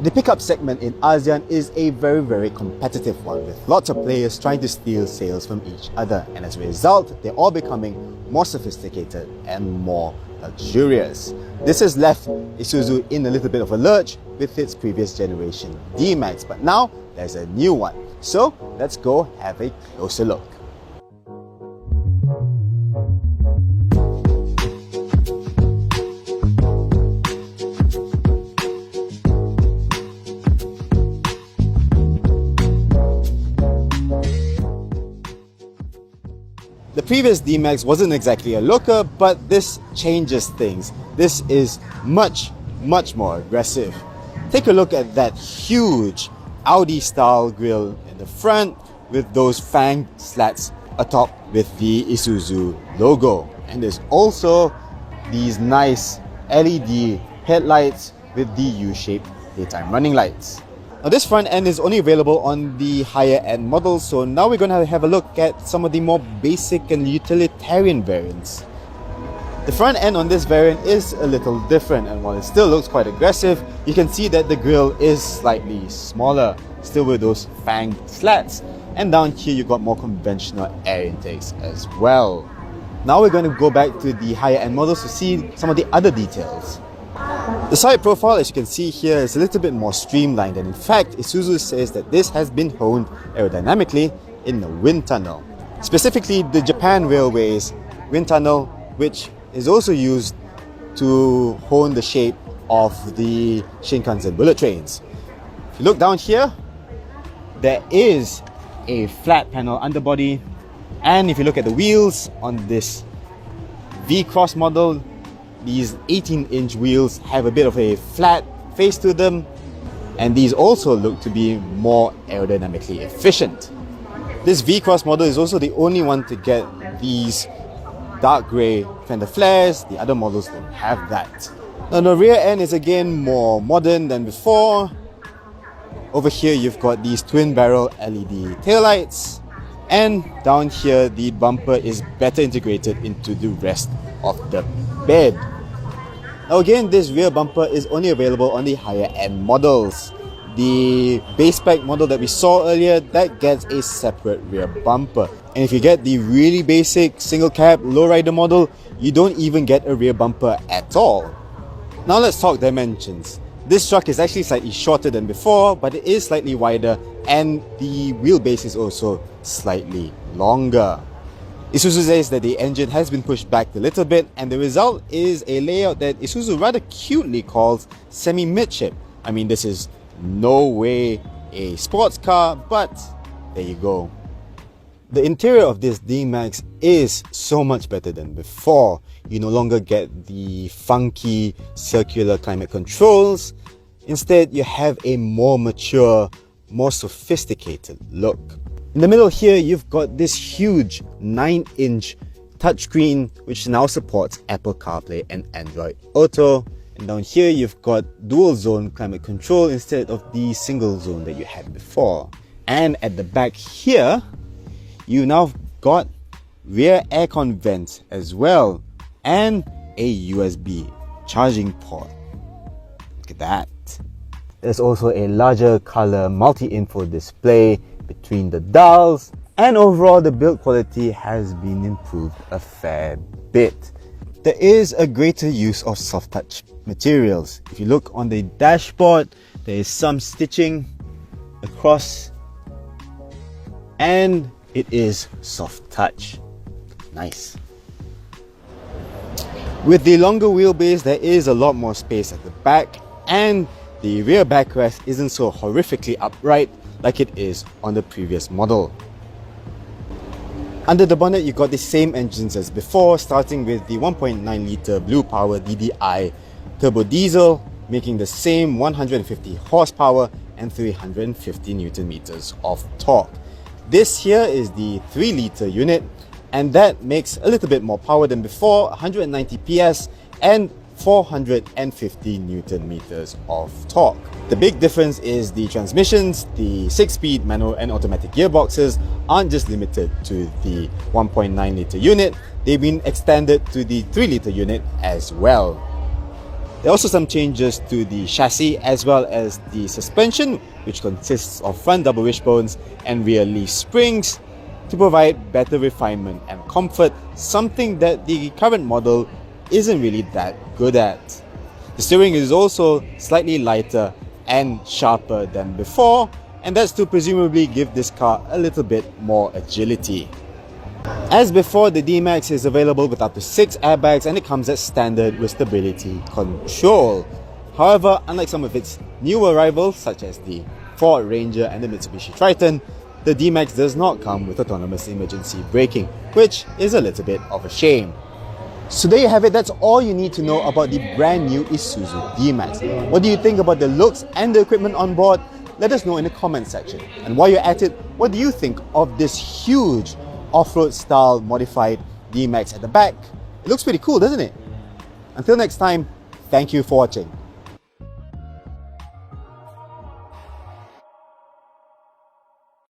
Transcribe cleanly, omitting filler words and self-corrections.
The pickup segment in ASEAN is a very competitive one, with lots of players trying to steal sales from each other, and as a result, they're all becoming more sophisticated and more luxurious. This has left Isuzu in a little bit of a lurch with its previous generation D-Max, but now there's a new one. So let's go have a closer look. The previous D-Max wasn't exactly a looker, but this changes things. This is much more aggressive. Take a look at that huge Audi-style grille in the front with those fang slats atop with the Isuzu logo. And there's also these nice LED headlights with the U-shaped daytime running lights. Now this front end is only available on the higher end models, so now we're going to have a look at some of the more basic and utilitarian variants. The front end on this variant is a little different, and while it still looks quite aggressive, you can see that the grille is slightly smaller, still with those fang slats. And down here you got more conventional air intakes as well. Now we're going to go back to the higher end models to see some of the other details. The side profile, as you can see here, is a little bit more streamlined, and in fact Isuzu says that this has been honed aerodynamically in the wind tunnel. Specifically the Japan Railways wind tunnel, which is also used to hone the shape of the Shinkansen bullet trains. If you look down here, there is a flat panel underbody, and if you look at the wheels on this V-Cross model, these 18-inch wheels have a bit of a flat face to them, and these also look to be more aerodynamically efficient. This V-Cross model is also the only one to get these dark grey fender flares. The other models don't have that. Now the rear end is again more modern than before. Over here you've got these twin barrel LED taillights, and down here the bumper is better integrated into the rest of the bed. Now again, this rear bumper is only available on the higher end models. The base spec model that we saw earlier, that gets a separate rear bumper. And if you get the really basic single cab lowrider model, you don't even get a rear bumper at all. Now let's talk dimensions. This truck is actually slightly shorter than before, but it is slightly wider, and the wheelbase is also slightly longer. Isuzu says that the engine has been pushed back a little bit, and the result is a layout that Isuzu rather cutely calls semi-midship. I mean, this is no way a sports car, but there you go. The interior of this D-Max is so much better than before. You no longer get the funky circular climate controls. Instead, you have a more mature, more sophisticated look. In the middle here, you've got this huge 9-inch touchscreen which now supports Apple CarPlay and Android Auto. And down here, you've got dual zone climate control instead of the single zone that you had before. And at the back here, you now got rear aircon vents as well, and a USB charging port. Look at that. There's also a larger color multi-info display between the dials, and overall the build quality has been improved a fair bit. There is a greater use of soft touch materials. If you look on the dashboard, there is some stitching across, and it is soft touch. Nice. With the longer wheelbase, there is a lot more space at the back, and the rear backrest isn't so horrifically upright like it is on the previous model. Under the bonnet, you got the same engines as before, starting with the 1.9 litre Blue Power DDI turbo diesel, making the same 150 horsepower and 350 Newton meters of torque. This here is the 3 litre unit, and that makes a little bit more power than before, 190 PS and 450 Newton meters of torque. The big difference is the transmissions. The 6-speed manual and automatic gearboxes aren't just limited to the 1.9 litre unit, they've been extended to the 3 litre unit as well. There are also some changes to the chassis as well as the suspension, which consists of front double wishbones and rear leaf springs to provide better refinement and comfort, something that the current model isn't really that good at. The steering is also slightly lighter and sharper than before, and that's to presumably give this car a little bit more agility. As before, the D-Max is available with up to 6 airbags and it comes as standard with stability control. However, unlike some of its newer rivals such as the Ford Ranger and the Mitsubishi Triton, the D-Max does not come with autonomous emergency braking, which is a little bit of a shame. So there you have it, that's all you need to know about the brand new Isuzu D-Max. What do you think about the looks and the equipment on board? Let us know in the comment section. And while you're at it, what do you think of this huge off-road style modified D-Max at the back? It looks pretty cool, doesn't it? Until next time, thank you for watching.